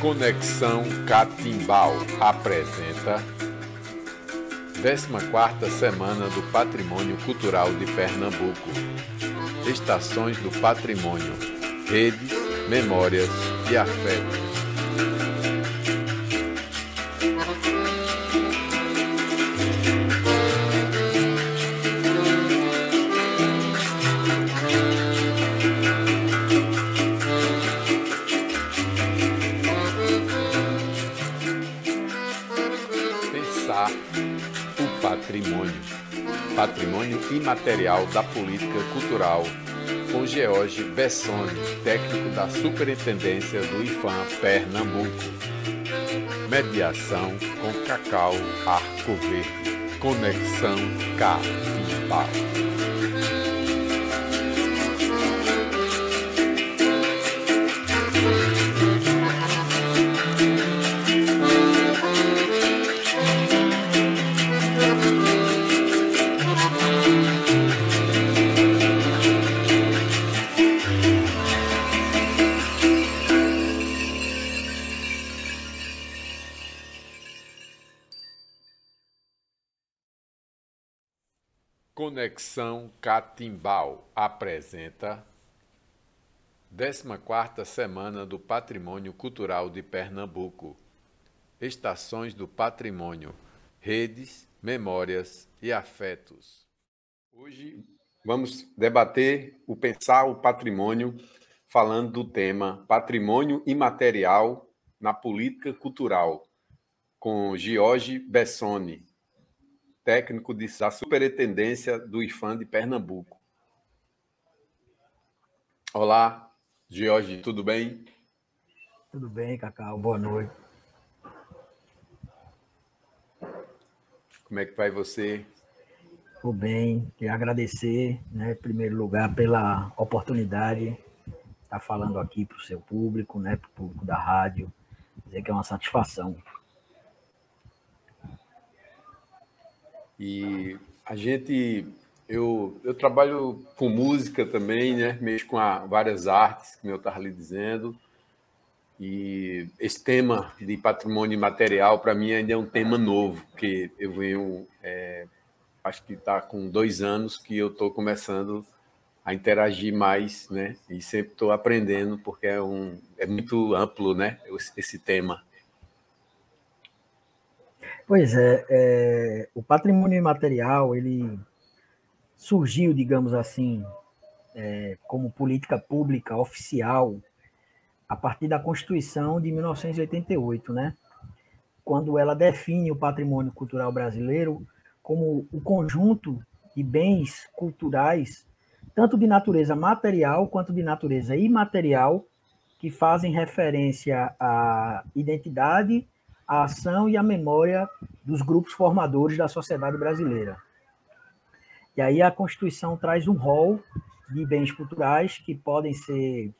Conexão Catimbau apresenta 14ª Semana do Patrimônio Cultural de Pernambuco. Estações do Patrimônio, Redes, Memórias e Afetos. Pensar o patrimônio imaterial da política cultural, com George Bessone, técnico da Superintendência do IFAM Pernambuco. Mediação com Cacau Arco Verde. Conexão Catimbau. Conexão Catimbau apresenta 14ª Semana do Patrimônio Cultural de Pernambuco. Estações do Patrimônio, Redes, Memórias e Afetos. Hoje vamos debater o Pensar o Patrimônio, falando do tema Patrimônio Imaterial na Política Cultural, com George Bessone, técnico da Superintendência do IFAM de Pernambuco. Olá, George, tudo bem? Tudo bem, Cacau, boa noite. Como é que vai você? Tudo bem, queria agradecer, em primeiro lugar, pela oportunidade de estar falando aqui para o seu público, para o público da rádio, dizer que é uma satisfação. E eu trabalho com música também, mexo com várias artes, como eu estava lhe dizendo, e esse tema de patrimônio imaterial, para mim, ainda é um tema novo, porque eu venho, acho que está com 2 anos que eu estou começando a interagir mais, e sempre estou aprendendo, porque é muito amplo, esse tema. Pois é, o patrimônio imaterial, ele surgiu, digamos assim, como política pública oficial a partir da Constituição de 1988, quando ela define o patrimônio cultural brasileiro como o conjunto de bens culturais, tanto de natureza material quanto de natureza imaterial, que fazem referência à identidade, à ação e à memória dos grupos formadores da sociedade brasileira. E aí a Constituição traz um rol de bens culturais que podem ser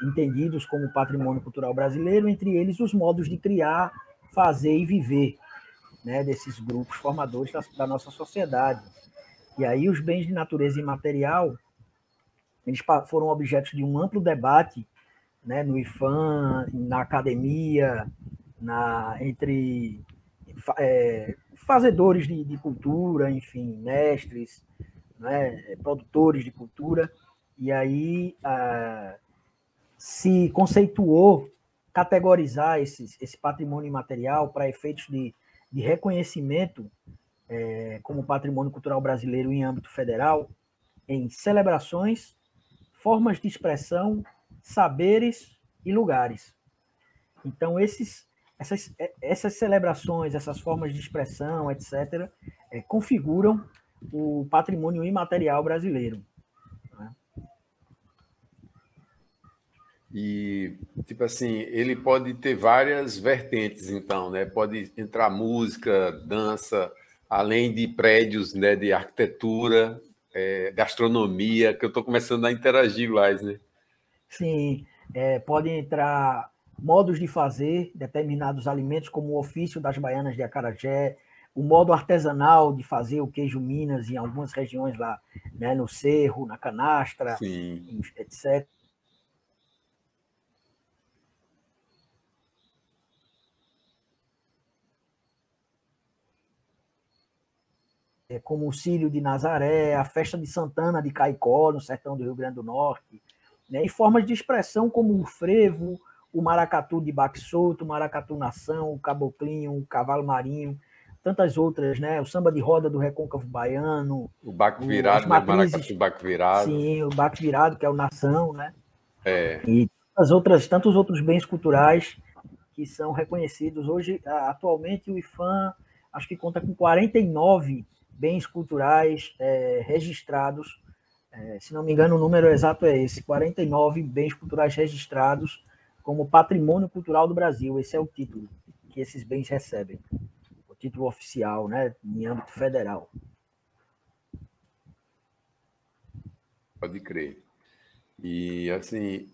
entendidos como patrimônio cultural brasileiro, entre eles os modos de criar, fazer e viver, desses grupos formadores da nossa sociedade. E aí os bens de natureza imaterial, eles foram objeto de um amplo debate, no IFAM, na academia, entre fazedores de cultura, enfim, mestres, produtores de cultura, e aí se conceituou categorizar esse patrimônio imaterial para efeitos de reconhecimento como patrimônio cultural brasileiro em âmbito federal, em celebrações, formas de expressão, saberes e lugares. Então, essas celebrações, essas formas de expressão, etc., configuram o patrimônio imaterial brasileiro. E, tipo assim, ele pode ter várias vertentes, então, Pode entrar música, dança, além de prédios, de arquitetura, gastronomia, que eu estou começando a interagir mais, Sim, pode entrar modos de fazer determinados alimentos, como o ofício das baianas de acarajé, o modo artesanal de fazer o queijo Minas em algumas regiões lá, no Cerro, na Canastra, Sim. etc. como o Círio de Nazaré, a festa de Santana de Caicó, no sertão do Rio Grande do Norte, né? E formas de expressão como o frevo, o maracatu de baque solto, o maracatu nação, o caboclinho, o cavalo marinho, tantas outras, né? O samba de roda do recôncavo baiano, O baque as virado, né? matrizes, Maracatu baque virado. sim, o baque virado, que é o nação, né? É. E tantos outros bens culturais que são reconhecidos. Hoje, atualmente, o IFAM acho que conta com 49 bens culturais registrados. Se não me engano, o número exato é esse: 49 bens culturais registrados como Patrimônio Cultural do Brasil. Esse é o título que esses bens recebem, o título oficial, né, em âmbito federal. Pode crer. E, assim,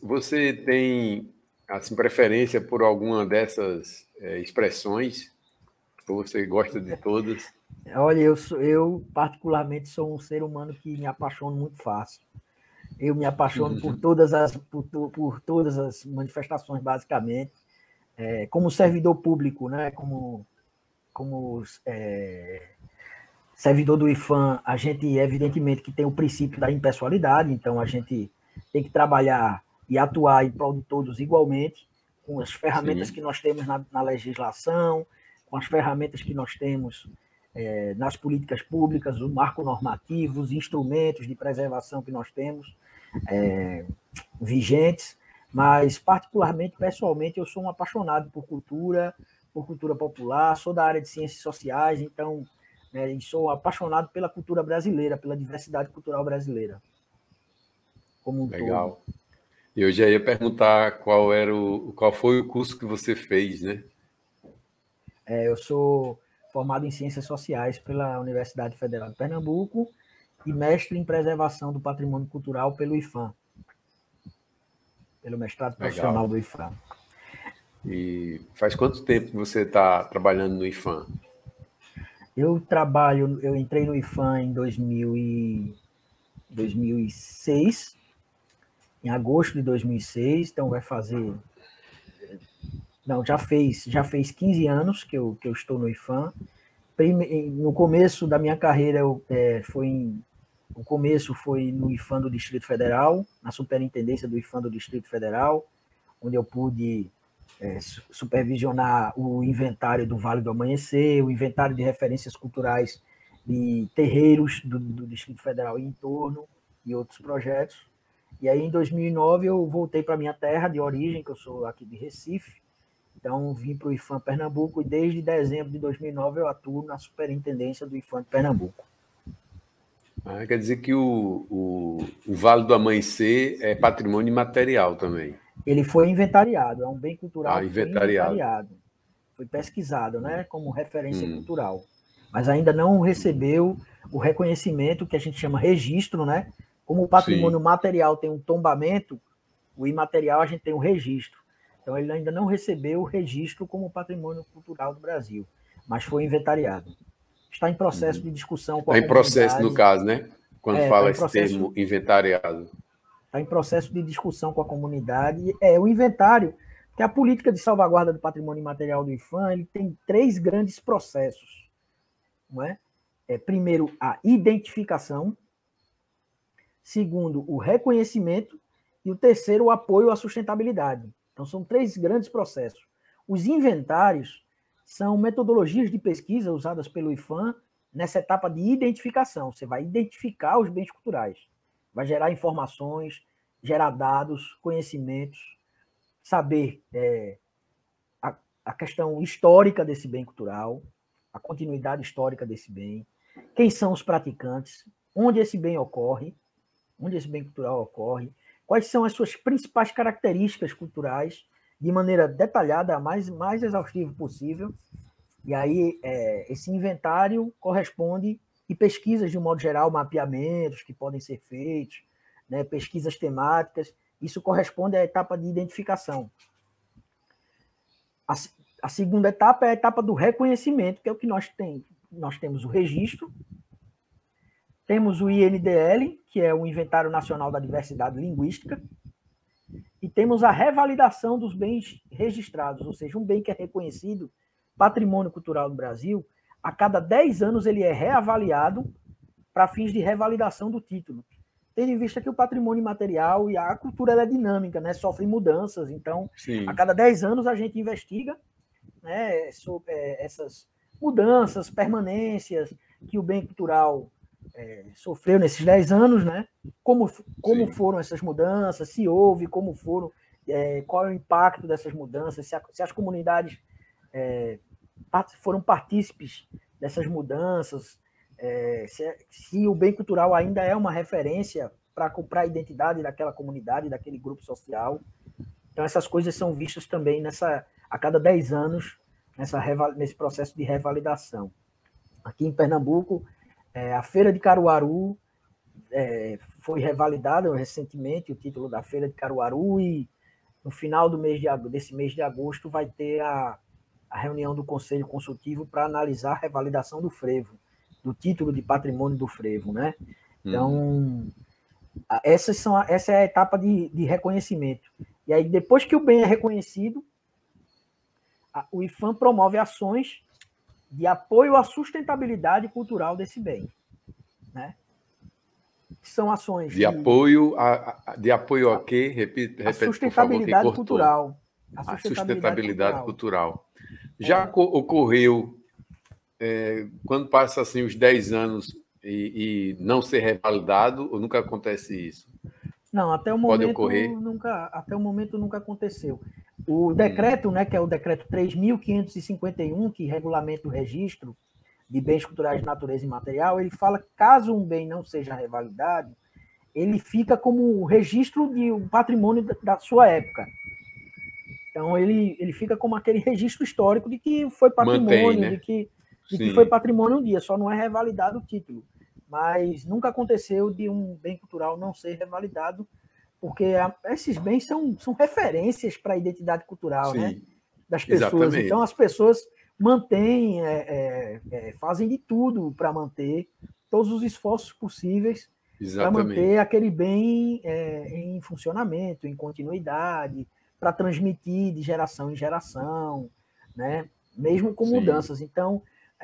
você tem assim, preferência por alguma dessas expressões? Ou você gosta de todas? Olha, eu particularmente sou um ser humano que me apaixono muito fácil. Eu me apaixono por todas as manifestações, basicamente. Como servidor público, né? Como servidor do IFAM, a gente, evidentemente, que tem o princípio da impessoalidade, então a gente tem que trabalhar e atuar em prol de todos igualmente, com as ferramentas Sim. que nós temos na legislação, com as ferramentas que nós temos nas políticas públicas, o marco normativo, os instrumentos de preservação que nós temos vigentes, mas particularmente, pessoalmente, eu sou um apaixonado por cultura popular, sou da área de ciências sociais, então e sou apaixonado pela cultura brasileira, pela diversidade cultural brasileira, como um todo. Legal. Eu já ia perguntar qual foi o curso que você fez, né? Eu sou formado em Ciências Sociais pela Universidade Federal de Pernambuco e mestre em Preservação do Patrimônio Cultural pelo IFAM, pelo mestrado profissional Legal. do IFAM. E faz quanto tempo que você está trabalhando no IFAM? Eu entrei no IFAM em 2006, em agosto de 2006, então vai fazer... Não, já fez 15 anos que eu estou no IFAM. No começo da minha carreira, o começo foi no IFAM do Distrito Federal, na superintendência do IFAM do Distrito Federal, onde eu pude supervisionar o inventário do Vale do Amanhecer, o inventário de referências culturais de terreiros do Distrito Federal e em torno, e outros projetos. E aí, em 2009, eu voltei para a minha terra de origem, que eu sou aqui de Recife. Então, vim para o IFAM Pernambuco e desde dezembro de 2009 eu atuo na superintendência do IFAM de Pernambuco. Quer dizer que o Vale do Amanhecer é patrimônio imaterial também. Ele foi inventariado, é um bem cultural que foi Inventariado. inventariado. Foi pesquisado, né, como referência cultural. Mas ainda não recebeu o reconhecimento que a gente chama registro, né? Como o patrimônio material tem um tombamento, o imaterial a gente tem um registro. Então, ele ainda não recebeu o registro como patrimônio cultural do Brasil, mas foi inventariado. Está em processo de discussão com a comunidade. Está em processo, no caso, né? Quando fala esse termo inventariado. Está em processo de discussão com a comunidade. O inventário, que a política de salvaguarda do patrimônio imaterial do IFAM, ele tem 3 grandes processos. Não é? Primeiro, a identificação. Segundo, o reconhecimento. E o terceiro, o apoio à sustentabilidade. Então, são 3 grandes processos. Os inventários são metodologias de pesquisa usadas pelo IFAM nessa etapa de identificação. Você vai identificar os bens culturais, vai gerar informações, gerar dados, conhecimentos, saber a questão histórica desse bem cultural, a continuidade histórica desse bem, quem são os praticantes, onde esse bem ocorre, onde esse bem cultural ocorre, quais são as suas principais características culturais, de maneira detalhada, a mais exaustiva possível. E aí, esse inventário corresponde, e pesquisas, de um modo geral, mapeamentos que podem ser feitos, né, pesquisas temáticas, isso corresponde à etapa de identificação. A segunda etapa é a etapa do reconhecimento, que é o que nós temos o registro, temos o INDL, que é o Inventário Nacional da Diversidade Linguística, e temos a revalidação dos bens registrados, ou seja, um bem que é reconhecido patrimônio cultural do Brasil, a cada 10 anos ele é reavaliado para fins de revalidação do título. Tendo em vista que o patrimônio imaterial e a cultura é dinâmica, né? Sofre mudanças. Então, Sim. a cada 10 anos a gente investiga, né, sobre essas mudanças, permanências que o bem cultural sofreu nesses 10 anos, né? Como foram essas mudanças, se houve, como foram, qual é o impacto dessas mudanças, se as comunidades foram partícipes dessas mudanças, se o bem cultural ainda é uma referência para comprar a identidade daquela comunidade, daquele grupo social. Então, essas coisas são vistas também a cada 10 anos nesse processo de revalidação. Aqui em Pernambuco, a Feira de Caruaru foi revalidada recentemente, o título da Feira de Caruaru, e no final desse mês de agosto vai ter a reunião do Conselho Consultivo para analisar a revalidação do frevo, do título de patrimônio do frevo, né? Então, essa é a etapa de reconhecimento. E aí, depois que o bem é reconhecido, o IPHAN promove ações de apoio à sustentabilidade cultural desse bem, né? São ações de apoio a quê? Repete, a sustentabilidade por favor, cultural. A sustentabilidade cultural. Já ocorreu, quando passa assim, os 10 anos e não ser revalidado, ou nunca acontece isso? Não, até o momento nunca aconteceu. O decreto, né, que é o decreto 3.551, que regulamenta o registro de bens culturais de natureza imaterial, ele fala que caso um bem não seja revalidado, ele fica como registro de um patrimônio da sua época. Então, ele fica como aquele registro histórico de que foi patrimônio, né? de que foi patrimônio um dia, só não é revalidado o título. Mas nunca aconteceu de um bem cultural não ser revalidado, porque esses bens são referências para a identidade cultural, né, das pessoas. Exatamente. Então, as pessoas mantêm, fazem de tudo para manter, todos os esforços possíveis para manter aquele bem em funcionamento, em continuidade, para transmitir de geração em geração, né, mesmo com mudanças. Então,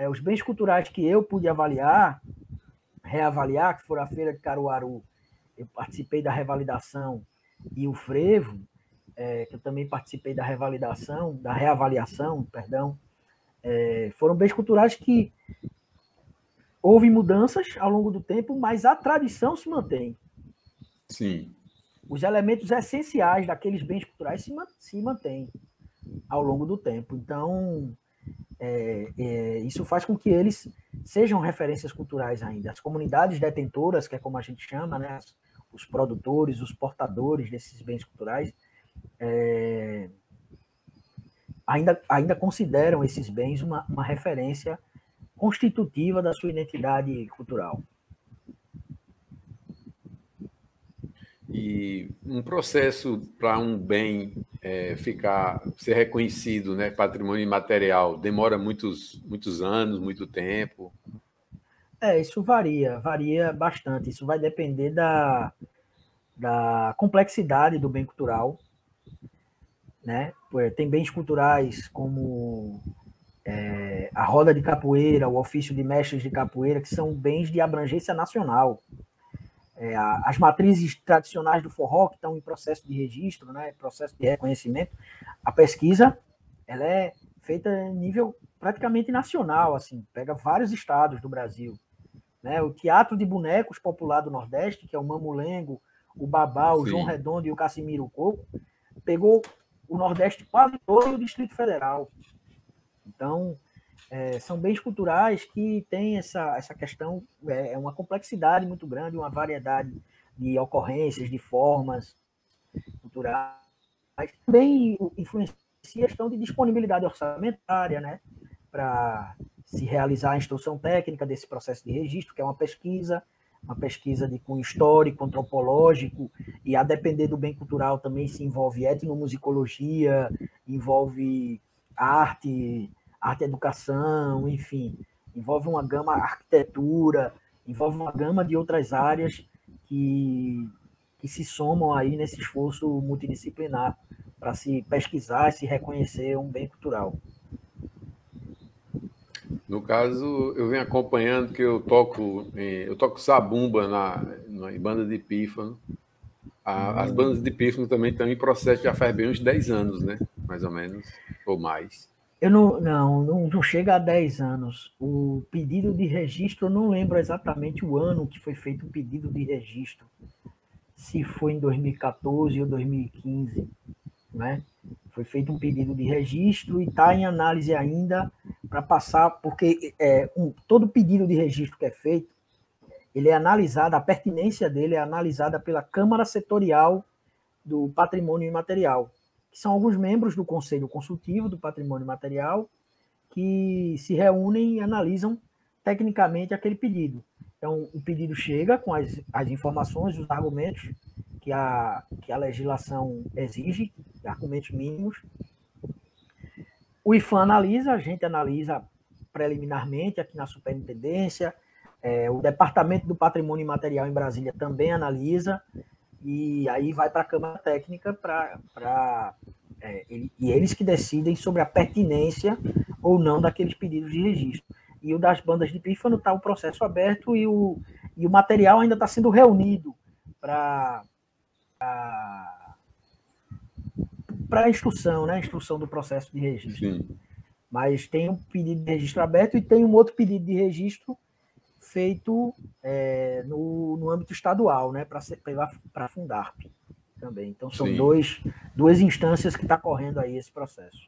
os bens culturais que eu pude reavaliar, que foram a Feira de Caruaru, eu participei da revalidação, e o frevo, que eu também participei da reavaliação, foram bens culturais que houve mudanças ao longo do tempo, mas a tradição se mantém. Sim. Os elementos essenciais daqueles bens culturais se mantêm ao longo do tempo. Então, isso faz com que eles sejam referências culturais ainda. As comunidades detentoras, que é como a gente chama, né, os produtores, os portadores desses bens culturais, ainda consideram esses bens uma referência constitutiva da sua identidade cultural. E um processo para um bem ser reconhecido, né, patrimônio imaterial, demora muitos anos, muito tempo? Isso varia bastante. Isso vai depender da complexidade do bem cultural, né? Tem bens culturais como a roda de capoeira, o ofício de mestres de capoeira, que são bens de abrangência nacional. As matrizes tradicionais do forró, que estão em processo de registro, né, processo de reconhecimento, a pesquisa ela é feita em nível praticamente nacional, assim, pega vários estados do Brasil. Né? O teatro de bonecos popular do Nordeste, que é o Mamulengo, o Babá, o João Redondo e o Casimiro Coco, pegou o Nordeste quase todo e o Distrito Federal. Então, são bens culturais que têm essa questão, uma complexidade muito grande, uma variedade de ocorrências, de formas culturais. Também influencia a questão de disponibilidade orçamentária, né, para se realizar a instrução técnica desse processo de registro, que é uma pesquisa de cunho histórico, antropológico, e a depender do bem cultural também se envolve etnomusicologia, envolve arte educação, enfim, envolve uma gama, arquitetura, envolve uma gama de outras áreas que se somam aí nesse esforço multidisciplinar para se pesquisar e se reconhecer um bem cultural. No caso, eu venho acompanhando que eu toco zabumba em banda de pífano. As bandas de pífano também estão em processo já faz bem uns 10 anos, né? Mais ou menos, ou mais. Eu não chega a 10 anos. O pedido de registro, eu não lembro exatamente o ano que foi feito o pedido de registro. Se foi em 2014 ou 2015, né? Foi feito um pedido de registro e está em análise ainda para passar, porque todo pedido de registro que é feito, ele é analisado, a pertinência dele é analisada pela Câmara Setorial do Patrimônio Imaterial, que são alguns membros do Conselho Consultivo do Patrimônio Imaterial que se reúnem e analisam tecnicamente aquele pedido. Então, o pedido chega com as informações, os argumentos que a legislação exige, argumentos mínimos. O IFAM analisa, a gente analisa preliminarmente aqui na Superintendência, o Departamento do Patrimônio Imaterial em Brasília também analisa, e aí vai para a Câmara Técnica e eles que decidem sobre a pertinência ou não daqueles pedidos de registro. E o das bandas de pífano está o processo aberto e o material ainda está sendo reunido para a instrução, né? Instrução do processo de registro. Sim. Mas tem um pedido de registro aberto e tem um outro pedido de registro feito no âmbito estadual, né? Para a Fundarp também. Então, são duas instâncias que está correndo aí esse processo.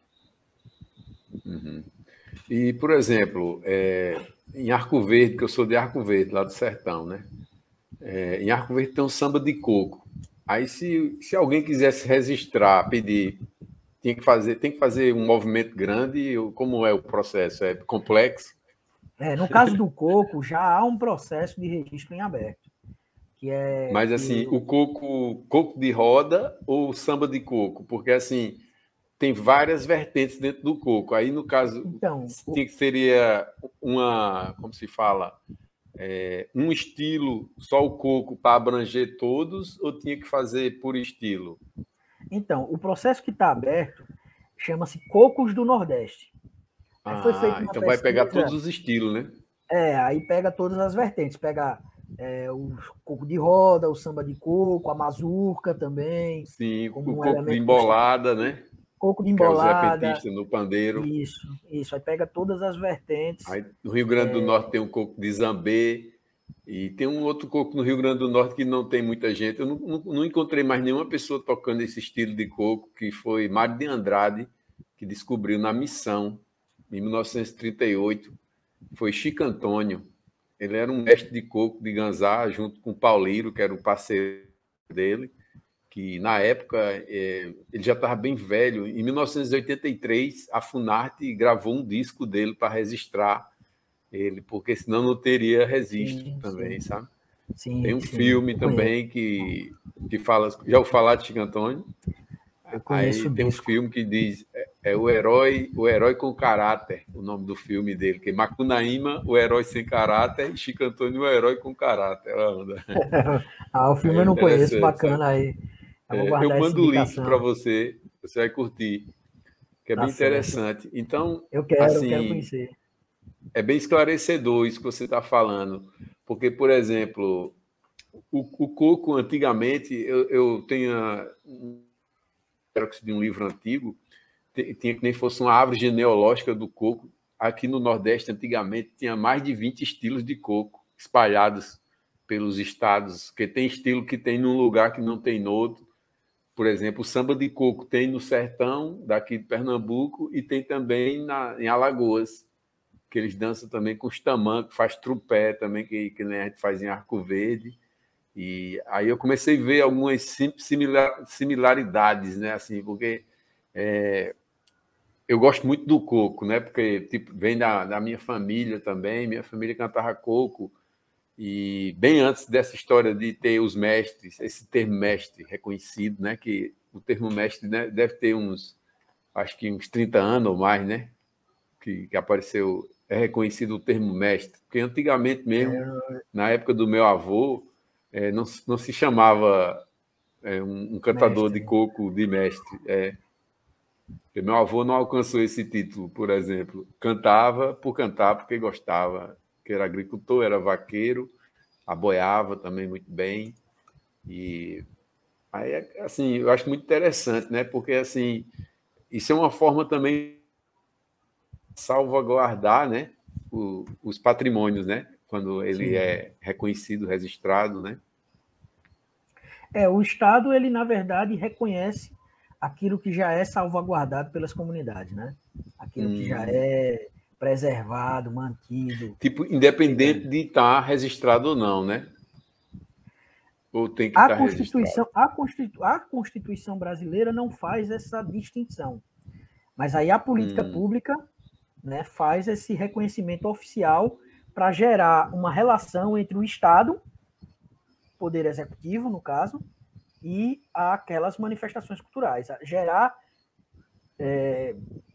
Uhum. E, por exemplo, em Arco Verde, que eu sou de Arco Verde, lá do Sertão, né? Em Arco Verde tem um samba de coco. Aí, se alguém quisesse registrar, pedir, tem que fazer um movimento grande. Como é o processo? É complexo? No caso do coco, já há um processo de registro em aberto. Mas, assim, o coco de roda ou samba de coco? Porque, assim, tem várias vertentes dentro do coco. Aí, no caso, então, seria como se fala, um estilo, só o coco para abranger todos, ou tinha que fazer por estilo? Então, o processo que está aberto chama-se Cocos do Nordeste. Aí foi feita uma então pesquisa, vai pegar todos os estilos, né? Aí pega todas as vertentes. Pega o coco de roda, o samba de coco, a mazurca também. Sim, o coco de embolada, né? Coco de embolada. Que é o Zé Petista no pandeiro. Isso. Aí pega todas as vertentes. Aí no Rio Grande do Norte tem um coco de zambê. E tem um outro coco no Rio Grande do Norte que não tem muita gente. Eu não encontrei mais nenhuma pessoa tocando esse estilo de coco, que foi Mário de Andrade, que descobriu na Missão, em 1938. Foi Chico Antônio. Ele era um mestre de coco de Ganzá, junto com o Pauliro, que era o parceiro dele, que na época ele já estava bem velho. Em 1983, a Funarte gravou um disco dele para registrar ele, porque senão não teria registro também, sabe? Sim, tem um filme também que fala... Já ouviu falar de Chico Antônio? Eu conheço. Aí tem um filme que diz o herói com caráter, o nome do filme dele, que é Macunaíma, o herói sem caráter, e Chico Antônio, o herói com caráter. O filme eu não conheço, bacana aí. Eu mando o link para você vai curtir, que é bem interessante. Então, eu quero conhecer. É bem esclarecedor isso que você está falando, porque, por exemplo, o coco, antigamente, eu tenho de um livro antigo, tinha que nem fosse uma árvore genealógica do coco. Aqui no Nordeste, antigamente, tinha mais de 20 estilos de coco espalhados pelos estados, que tem estilo que tem num lugar que não tem no outro. Por exemplo, o samba de coco tem no sertão, daqui de Pernambuco, e tem também em Alagoas, que eles dançam também com os tamancos, faz trupé também, que nem a gente faz em Arco Verde. E aí eu comecei a ver algumas similaridades, né? Assim, porque eu gosto muito do coco, né? Porque tipo, vem da minha família também, minha família cantava coco, e bem antes dessa história de ter os mestres, esse termo mestre reconhecido, né? Que o termo mestre, né, deve ter acho que uns 30 anos ou mais, né? Que apareceu, é reconhecido o termo mestre, porque antigamente mesmo, na época do meu avô, não se chamava um cantador mestre, de coco de mestre. Porque meu avô não alcançou esse título, por exemplo. Cantava por cantar, porque gostava, que era agricultor, era vaqueiro, aboiava também muito bem. E aí, assim, eu acho muito interessante, né? Porque, assim, isso é uma forma também de salvaguardar, né? Os patrimônios, né? Quando ele Sim. é reconhecido, registrado, né? O Estado, ele, na verdade, reconhece aquilo que já é salvaguardado pelas comunidades, né? Aquilo que já Hum. é preservado, mantido. Tipo, independente de estar registrado ou não, né? Ou tem que A estar registrado. Constituição, a Constituição brasileira não faz essa distinção. Mas aí a política Hum. pública, né, faz esse reconhecimento oficial para gerar uma relação entre o Estado, poder executivo, no caso, e aquelas manifestações culturais. Gerar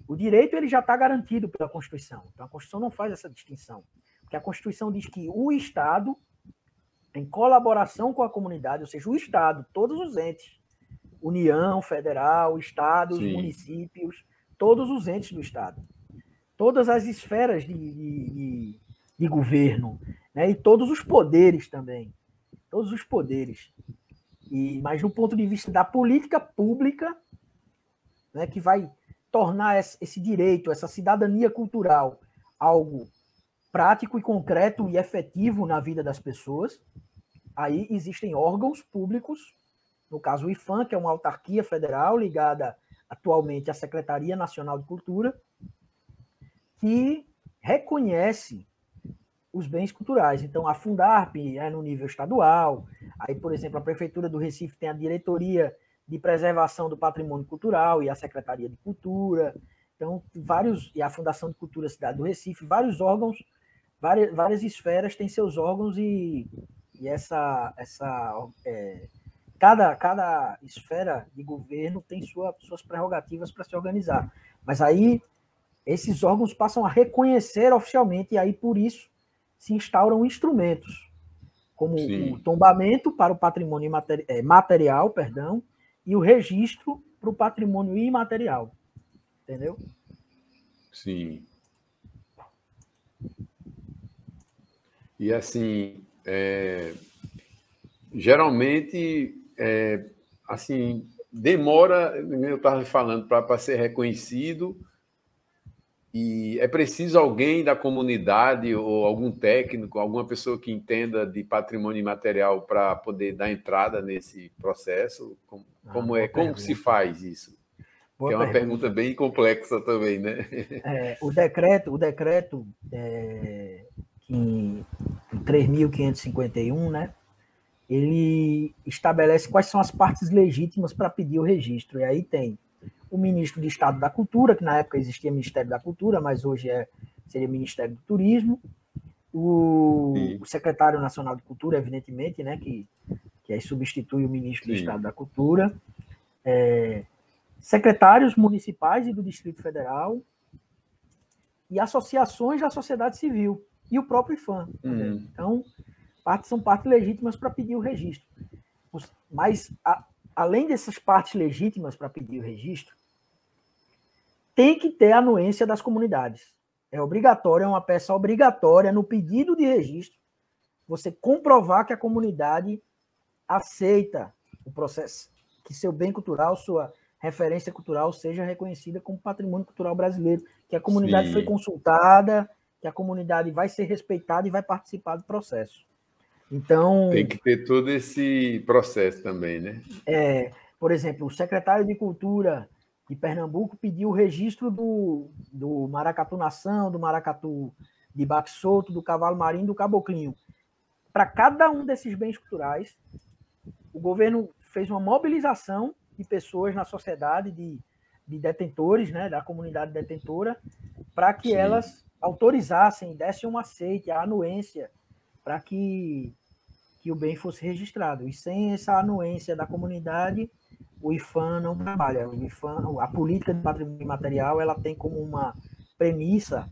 o direito ele já está garantido pela Constituição. Então a Constituição não faz essa distinção. Porque a Constituição diz que o Estado, em colaboração com a comunidade, ou seja, o Estado, todos os entes, União, Federal, Estados, Sim, municípios, todos os entes do Estado, todas as esferas de governo, né, e todos os poderes também, todos os poderes. Mas do ponto de vista da política pública, né, que vai tornar esse direito, essa cidadania cultural, algo prático e concreto e efetivo na vida das pessoas, aí existem órgãos públicos, no caso o IFAM, que é uma autarquia federal ligada atualmente à Secretaria Nacional de Cultura, que reconhece os bens culturais. Então, a Fundarp é no nível estadual, aí, por exemplo, a Prefeitura do Recife tem a Diretoria de Preservação do Patrimônio Cultural e a Secretaria de Cultura, então, e a Fundação de Cultura Cidade do Recife, vários órgãos, várias esferas têm seus órgãos e cada esfera de governo tem suas prerrogativas para se organizar. Mas aí esses órgãos passam a reconhecer oficialmente e aí por isso se instauram instrumentos como o sim, tombamento para o patrimônio material, perdão, e o registro para o patrimônio imaterial, entendeu? sim. E assim, geralmente, assim, demora, eu estava falando, para ser reconhecido, e é preciso alguém da comunidade ou algum técnico, alguma pessoa que entenda de patrimônio imaterial para poder dar entrada nesse processo? Boa Como que se pergunta. faz isso? Que Boa é uma pergunta pergunta. bem complexa também, né? O decreto que em 3.551, né, ele estabelece quais são as partes legítimas para pedir o registro. E aí tem o ministro de Estado da Cultura, que na época existia Ministério da Cultura, mas hoje seria Ministério do Turismo, o Sim, secretário nacional de Cultura, evidentemente, né, que aí substitui o ministro de sim, Estado da Cultura, secretários municipais e do Distrito Federal e associações da sociedade civil e o próprio IFAM também. Então, são partes legítimas para pedir o registro. Mas, além dessas partes legítimas para pedir o registro, tem que ter a anuência das comunidades. É obrigatório, é uma peça obrigatória no pedido de registro, você comprovar que a comunidade aceita o processo, que seu bem cultural, sua referência cultural seja reconhecida como patrimônio cultural brasileiro, que a comunidade foi sim. consultada, que a comunidade vai ser respeitada e vai participar do processo. Tem Então, que ter todo esse processo também, né? por exemplo, o secretário de Cultura de Pernambuco pediu o registro do maracatu nação, do maracatu de baque solto, do cavalo marinho, do caboclinho. Para cada um desses bens culturais, o governo fez uma mobilização de pessoas na sociedade, de detentores, né, da comunidade detentora, para que Sim, elas autorizassem, dessem um aceite, a anuência, para que o bem fosse registrado. E sem essa anuência da comunidade, o IFAM não trabalha. O IFAM, a política de patrimônio imaterial, ela tem como uma premissa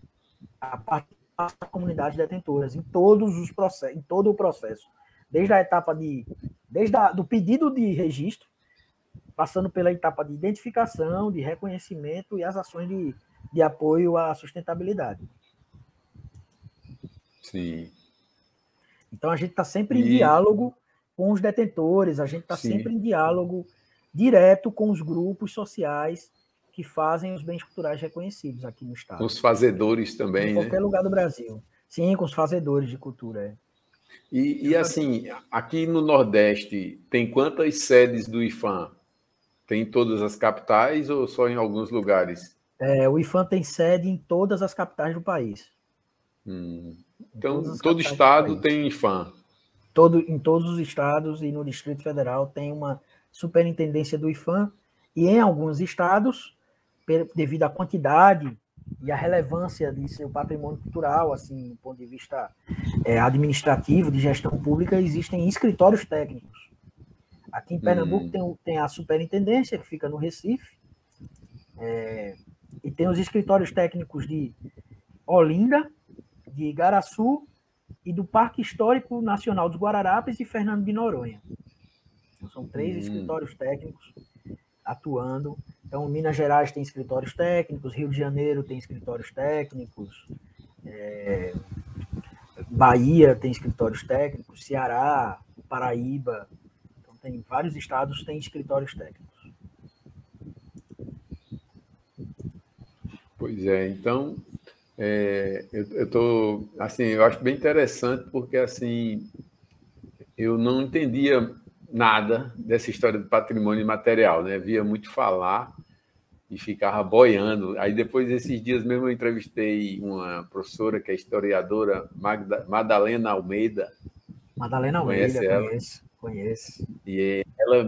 a participação das comunidades detentoras em todos os processos, em todo o processo, desde a etapa do pedido de registro passando pela etapa de identificação, de reconhecimento e as ações de apoio à sustentabilidade. Sim. Então, a gente está sempre em diálogo com os detentores, a gente está sempre em diálogo direto com os grupos sociais que fazem os bens culturais reconhecidos aqui no Estado. Com os fazedores também, em qualquer lugar do Brasil. Sim, com os fazedores de cultura. E assim, aqui no Nordeste, tem quantas sedes do IFAM? Tem em todas as capitais ou só em alguns lugares? O IFAM tem sede em todas as capitais do país. Então, todo estado tem IFAM? Em todos os estados e no Distrito Federal tem uma superintendência do IFAM, e em alguns estados, devido à quantidade e à relevância de seu patrimônio cultural, assim, do ponto de vista administrativo, de gestão pública, existem escritórios técnicos. Aqui em Pernambuco tem a superintendência, que fica no Recife, e tem os escritórios técnicos de Olinda, de Igaraçu e do Parque Histórico Nacional dos Guararapes e Fernando de Noronha. Então, são 3 escritórios técnicos atuando. Então, Minas Gerais tem escritórios técnicos, Rio de Janeiro tem escritórios técnicos, Bahia tem escritórios técnicos, Ceará, Paraíba. Então, tem vários estados que têm escritórios técnicos. Pois é, então eu tô assim, eu acho bem interessante porque assim eu não entendia nada dessa história do patrimônio imaterial, né? Via muito falar e ficava boiando. Aí depois desses dias mesmo eu entrevistei uma professora que é historiadora, Madalena Almeida. Madalena Almeida, conheço. E ela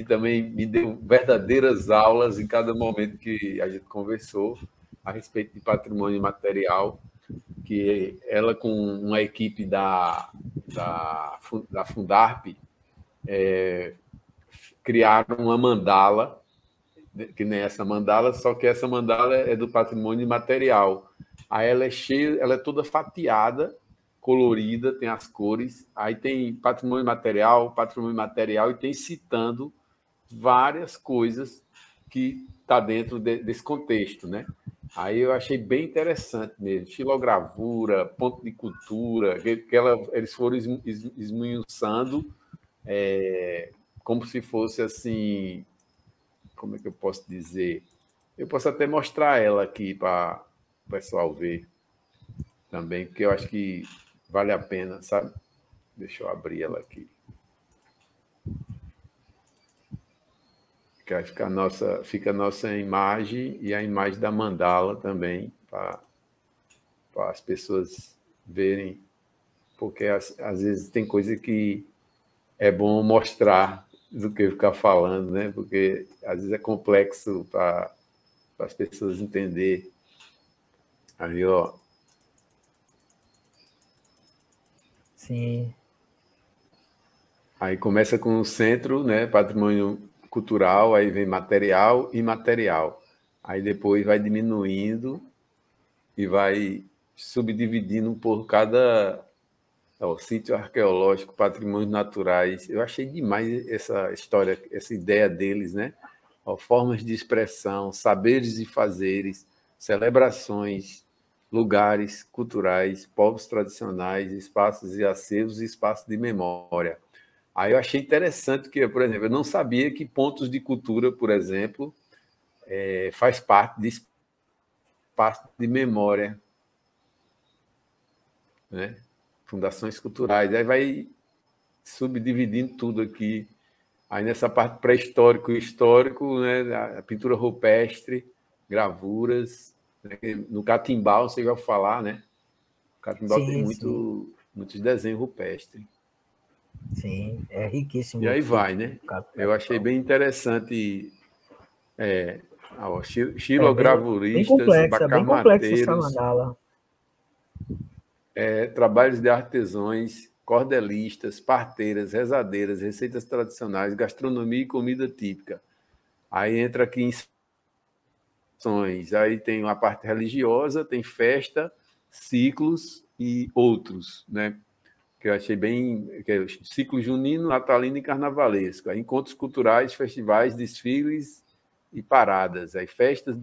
também me deu verdadeiras aulas em cada momento que a gente conversou a respeito de patrimônio imaterial, que ela com uma equipe da Fundarp criaram uma mandala, que nem essa mandala, só que essa mandala é do patrimônio imaterial. Aí ela é cheia, ela é toda fatiada, colorida, tem as cores, aí tem patrimônio material, e tem citando várias coisas que está dentro desse contexto, né? Aí eu achei bem interessante mesmo, xilogravura, ponto de cultura, eles foram esmiuçando como se fosse assim, como é que eu posso dizer? Eu posso até mostrar ela aqui para o pessoal ver também, porque eu acho que vale a pena, sabe? Deixa eu abrir ela aqui. Que aí fica a nossa imagem e a imagem da mandala também, para as pessoas verem, porque às vezes tem coisa que é bom mostrar do que ficar falando, né? Porque às vezes é complexo para as pessoas entenderem. Aí, ó. Sim. Aí começa com o centro, né? Patrimônio cultural, aí vem material e imaterial. Aí depois vai diminuindo e vai subdividindo por cada sítio arqueológico, patrimônios naturais. Eu achei demais essa história, essa ideia deles, né? Formas de expressão, saberes e fazeres, celebrações, lugares culturais, povos tradicionais, espaços e acervos e espaços de memória. Aí eu achei interessante que, por exemplo, eu não sabia que pontos de cultura, por exemplo, faz parte de espaço de memória, né? Fundações culturais. Aí vai subdividindo tudo aqui. Aí nessa parte pré-histórico e histórico, né? A pintura rupestre, gravuras. Né? No Catimbau, você já ouviu falar, né? O Catimbau tem muitos desenhos rupestres. Sim, é riquíssimo. E aí vai, né? Eu achei bem interessante xilogravuristas, bem complexa essa mandala. Trabalhos de artesãos, cordelistas, parteiras, rezadeiras, receitas tradicionais, gastronomia e comida típica. Aí entra aqui em aí tem a parte religiosa, tem festa, ciclos e outros, né? que eu achei bem, que é o ciclo junino, natalino e carnavalesco. Aí, encontros culturais, festivais, desfiles e paradas. Aí festa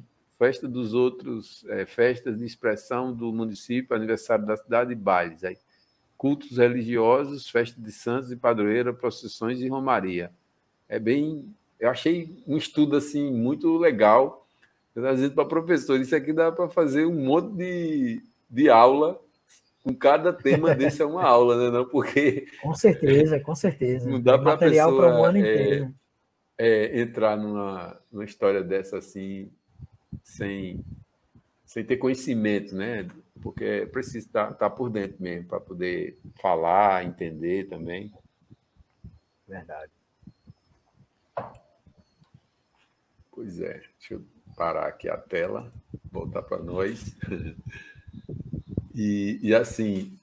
dos outros, festas de expressão do município, aniversário da cidade e bailes. Aí, cultos religiosos, festa de santos e padroeira, procissões e romaria. Eu achei um estudo assim muito legal. Eu estava dizendo para o professor, isso aqui dá para fazer um monte de aula, com cada tema desse é uma aula, né? Não, porque Com certeza, com certeza. não dá É para a material para um pessoa ano inteiro, né? entrar numa história dessa assim, sem, sem ter conhecimento, né? Porque é preciso estar por dentro mesmo, para poder falar, entender também. Verdade. Pois é, deixa eu parar aqui a tela, voltar para nós. E assim,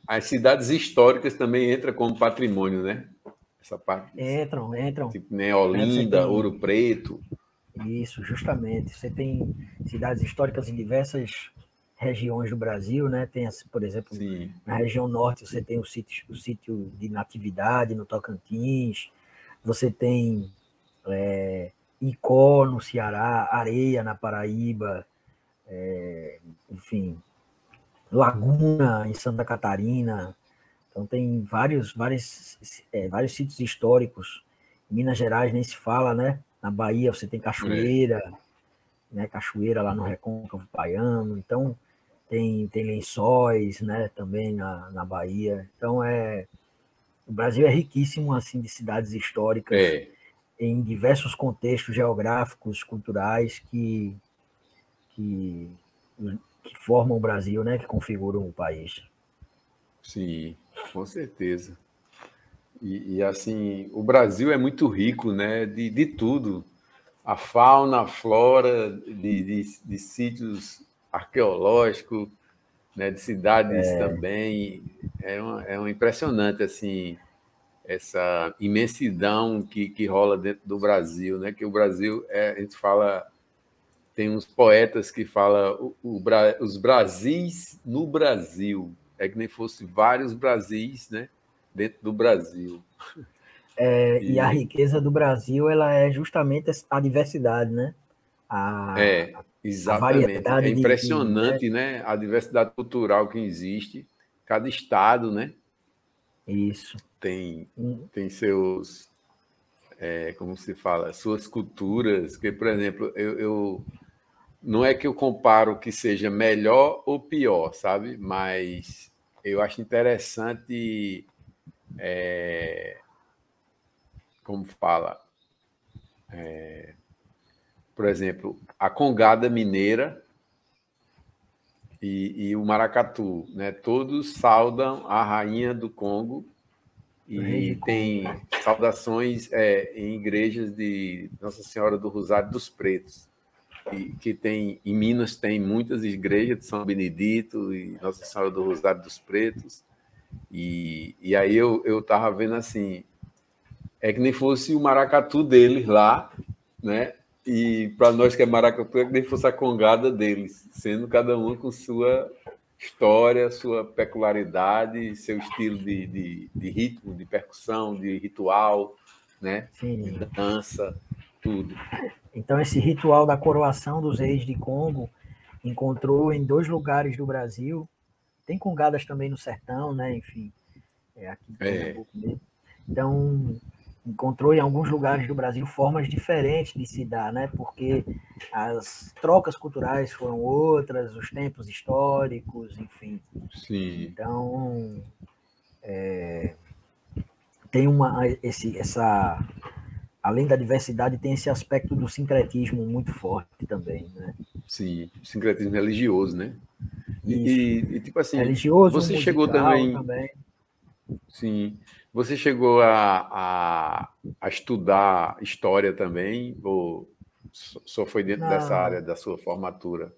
as cidades históricas também entram como patrimônio, né? Essa parte, Entram. tipo, né? Né? Você Olinda, tem Ouro Preto. isso, justamente. Você tem cidades históricas em diversas regiões do Brasil, né? Tem, por exemplo, Sim, na região norte você tem o sítio de Natividade, no Tocantins. Você tem Icó, no Ceará, Areia, na Paraíba, enfim, Laguna, em Santa Catarina. Então, tem vários sítios históricos. Em Minas Gerais nem se fala, né? Na Bahia você tem é, Cachoeira, né? Cachoeira lá no Recôncavo Baiano. Então, tem Lençóis, né? Também na Bahia. Então, o Brasil é riquíssimo assim de cidades históricas é, em diversos contextos geográficos, culturais que, que formam o Brasil, né? Que configuram o país. sim, com certeza. Assim, o Brasil é muito rico, né? De tudo. A fauna, a flora, de sítios arqueológicos, né? De cidades também. É um impressionante, assim, essa imensidão que rola dentro do Brasil, né? Que o Brasil, a gente fala, tem uns poetas que falam os Brasis no Brasil. É que nem fosse vários Brasis, né? Dentro do Brasil. E a E riqueza do Brasil ela é justamente a diversidade, né? A, a exatamente. É variedade né? impressionante, né? A diversidade cultural que existe. Cada estado, né? Isso. Tem, tem seus, como se fala, suas culturas. Que, por exemplo, não é que eu comparo que seja melhor ou pior, sabe? Mas eu acho interessante, como fala, por exemplo, a congada mineira e o maracatu, né? Todos saudam a rainha do Congo O Reis de e Congo. tem saudações em igrejas de Nossa Senhora do Rosário dos Pretos. Que tem em Minas tem muitas igrejas de São Benedito e Nossa Senhora do Rosário dos Pretos. E aí eu estava vendo assim, é que nem fosse o maracatu deles lá, né? E para nós que é maracatu, é que nem fosse a congada deles, sendo cada um com sua história, sua peculiaridade, seu estilo de ritmo, de percussão, de ritual, né? De Sim. dança, tudo. Então, esse ritual da coroação dos reis de Congo encontrou em 2 lugares do Brasil. Tem congadas também no sertão, né? Enfim, aqui em Pernambuco mesmo. Então, encontrou em alguns lugares do Brasil formas diferentes de se dar, né? Porque as trocas culturais foram outras, os tempos históricos, enfim. Sim. Então, tem além da diversidade, tem esse aspecto do sincretismo muito forte também, né? Sim, sincretismo religioso, né? Isso. Tipo assim, Religioso, você chegou musical também, também. sim, você chegou a estudar história também, ou só foi dentro dessa Não, área da sua formatura?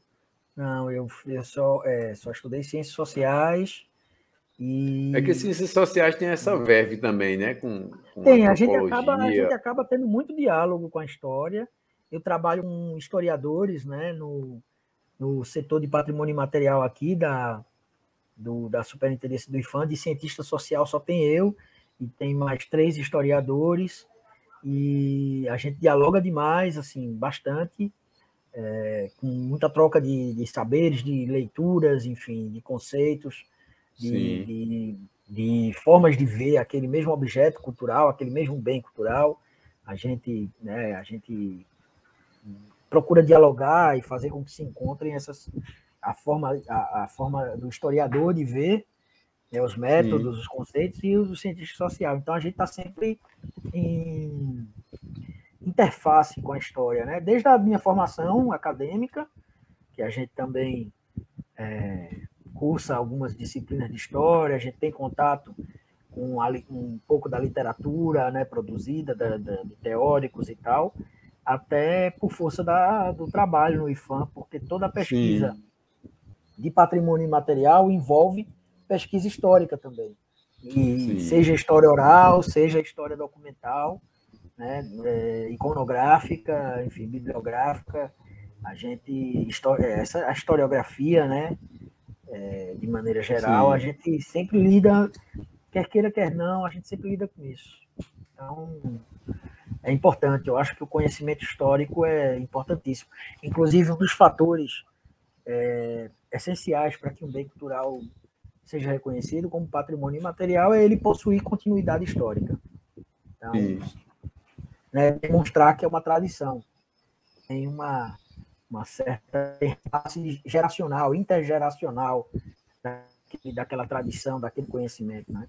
não, eu só estudei ciências sociais É que e ciências sociais tem essa verve também, né? Com tem, a gente antropologia. acaba tendo muito diálogo com a história. Eu trabalho com historiadores, né, no setor de patrimônio imaterial aqui da superintendência do IFAM. De cientista social só tem eu, e tem mais 3 historiadores, e a gente dialoga demais, assim, bastante, com muita troca de saberes, de leituras, enfim, de conceitos, Sim, de formas de ver aquele mesmo objeto cultural, aquele mesmo bem cultural. A gente procura dialogar e fazer com que se encontrem a forma do historiador de ver, né, os sim, métodos, os conceitos, e os do cientista social. Então, a gente está sempre em interface com a história, né? Desde a minha formação acadêmica, que a gente também cursa algumas disciplinas de história, a gente tem contato com um pouco da literatura, né, produzida, de teóricos e tal, até por força do trabalho no IFAM, porque toda a pesquisa sim, de patrimônio imaterial envolve pesquisa histórica também. E sim, seja história oral, seja história documental, né, iconográfica, enfim, bibliográfica, a gente, a historiografia, né, de maneira geral, a sim. gente sempre lida, quer queira, quer não, a gente sempre lida com isso. Então, é importante, eu acho que o conhecimento histórico é importantíssimo. Inclusive, um dos fatores essenciais para que um bem cultural seja reconhecido como patrimônio imaterial é ele possuir continuidade histórica. Então, Sim. né, demonstrar que é uma tradição, tem uma certa interface geracional, intergeracional daquela tradição, daquele conhecimento, né?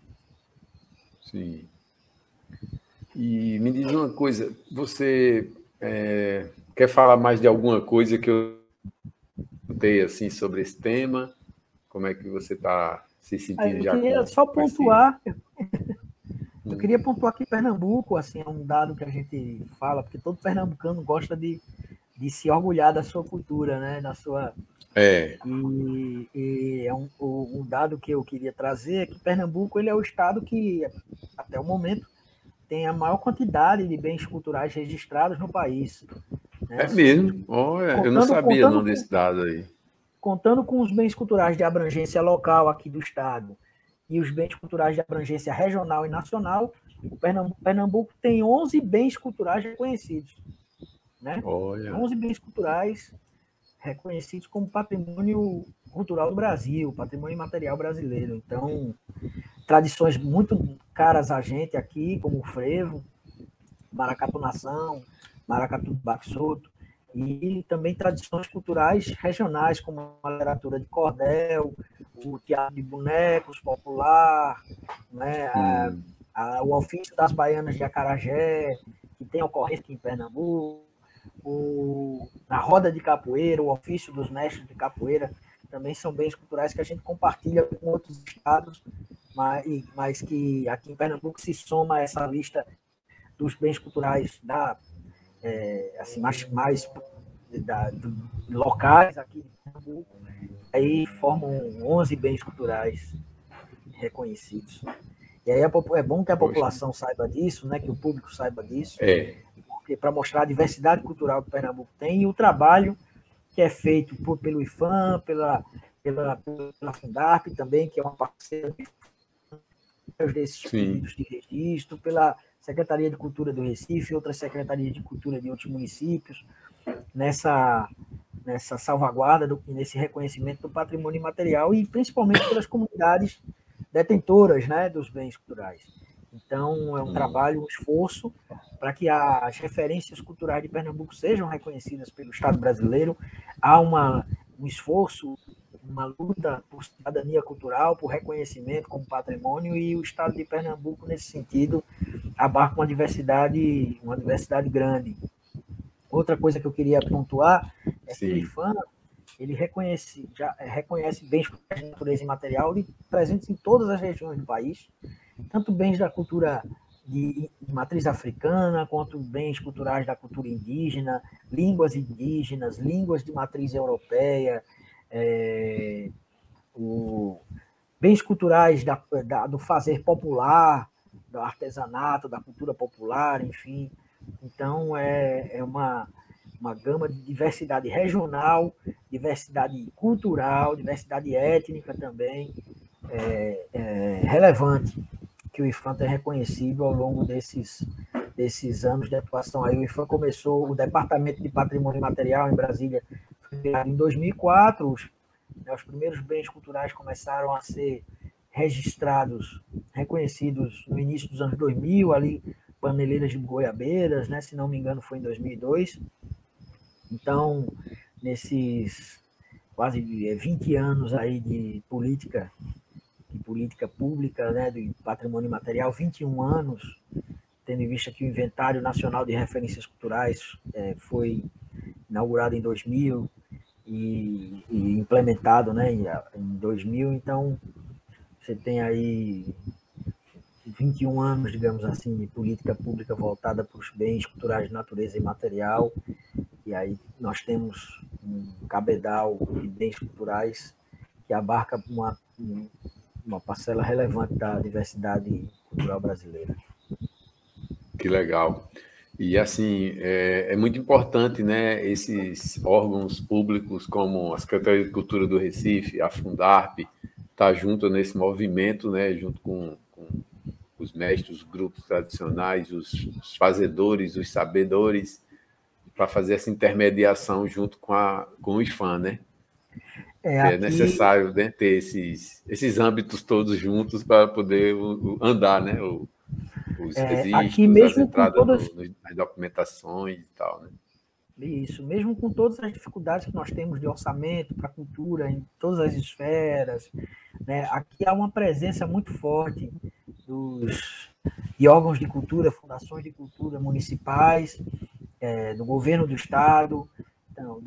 Sim. E me diz uma coisa, você quer falar mais de alguma coisa que eu perguntei assim sobre esse tema? Como é que você está se sentindo Eu já queria só com esse? pontuar, eu queria pontuar que Pernambuco, assim, é um dado que a gente fala, porque todo pernambucano gosta de se orgulhar da sua cultura, né? Da sua. É, E é um dado que eu queria trazer é que Pernambuco ele é o estado que, até o momento, tem a maior quantidade de bens culturais registrados no país, né? é mesmo. Olha, eu não Contando, sabia contando, não com, desse dado aí. contando com os bens culturais de abrangência local aqui do estado e os bens culturais de abrangência regional e nacional, o Pernambuco tem 11 bens culturais reconhecidos, né? Olha, 11 bens culturais reconhecidos como patrimônio cultural do Brasil, patrimônio imaterial brasileiro. Então, tradições muito caras a gente aqui, como o frevo, maracatu nação, maracatu baxoto, e também tradições culturais regionais, como a literatura de cordel, o teatro de bonecos popular, né, hum, o ofício das baianas de acarajé, que tem ocorrência aqui em Pernambuco, a roda de capoeira, o ofício dos mestres de capoeira, também são bens culturais que a gente compartilha com outros estados, mas que aqui em Pernambuco se soma a essa lista dos bens culturais assim, mais locais aqui de Pernambuco, aí formam 11 bens culturais reconhecidos. E aí é bom que a poxa, população saiba disso, né, que o público saiba disso, é, para mostrar a diversidade cultural que Pernambuco tem e o trabalho que é feito pelo IFAM, pela Fundarp também, que é uma parceira desses sim, pedidos de registro, pela Secretaria de Cultura do Recife, outras secretarias de cultura de outros municípios, nessa, nessa salvaguarda, nesse reconhecimento do patrimônio imaterial e principalmente pelas comunidades detentoras, né, dos bens culturais. Então, é um trabalho, um esforço para que as referências culturais de Pernambuco sejam reconhecidas pelo Estado brasileiro. Há um esforço, uma luta por cidadania cultural, por reconhecimento como patrimônio, e o Estado de Pernambuco, nesse sentido, abarca uma diversidade grande. Outra coisa que eu queria pontuar é que o sim, IFAM ele reconhece bens culturais de natureza imaterial presentes em todas as regiões do país, tanto bens da cultura de matriz africana, quanto bens culturais da cultura indígena, indígenas, línguas de matriz europeia, é, bens culturais do fazer popular, do artesanato, da cultura popular, enfim. Então, é uma gama de diversidade regional, diversidade cultural, diversidade étnica também, relevante que o IPHAN tem reconhecido ao longo desses anos de atuação. Aí o IPHAN começou, o Departamento de Patrimônio Material em Brasília foi criado em 2004, os primeiros bens culturais começaram a ser registrados, reconhecidos no início dos anos 2000, ali Paneleiras de Goiabeiras, né, se não me engano foi em 2002. Então, nesses quase 20 anos aí de política pública, né, de patrimônio material, 21 anos, tendo em vista que o Inventário Nacional de Referências Culturais foi inaugurado em 2000 e implementado, né, em 2000, então você tem aí 21 anos, digamos assim, de política pública voltada para os bens culturais de natureza e material, e aí nós temos um cabedal de bens culturais que abarca uma parcela relevante da diversidade cultural brasileira. Que legal. E, assim, é muito importante, né, esses órgãos públicos como a Secretaria de Cultura do Recife, a Fundarp, estar junto nesse movimento, né, junto com os mestres, os grupos tradicionais, os fazedores, os sabedores, para fazer essa intermediação junto com o IPHAN, né? É necessário, né, ter esses âmbitos todos juntos para poder andar, né? Os registros, as entradas nas documentações e tal, né? Isso, mesmo com todas as dificuldades que nós temos de orçamento para a cultura em todas as esferas, né, aqui há uma presença muito forte de órgãos de cultura, fundações de cultura municipais, do governo do estado, então,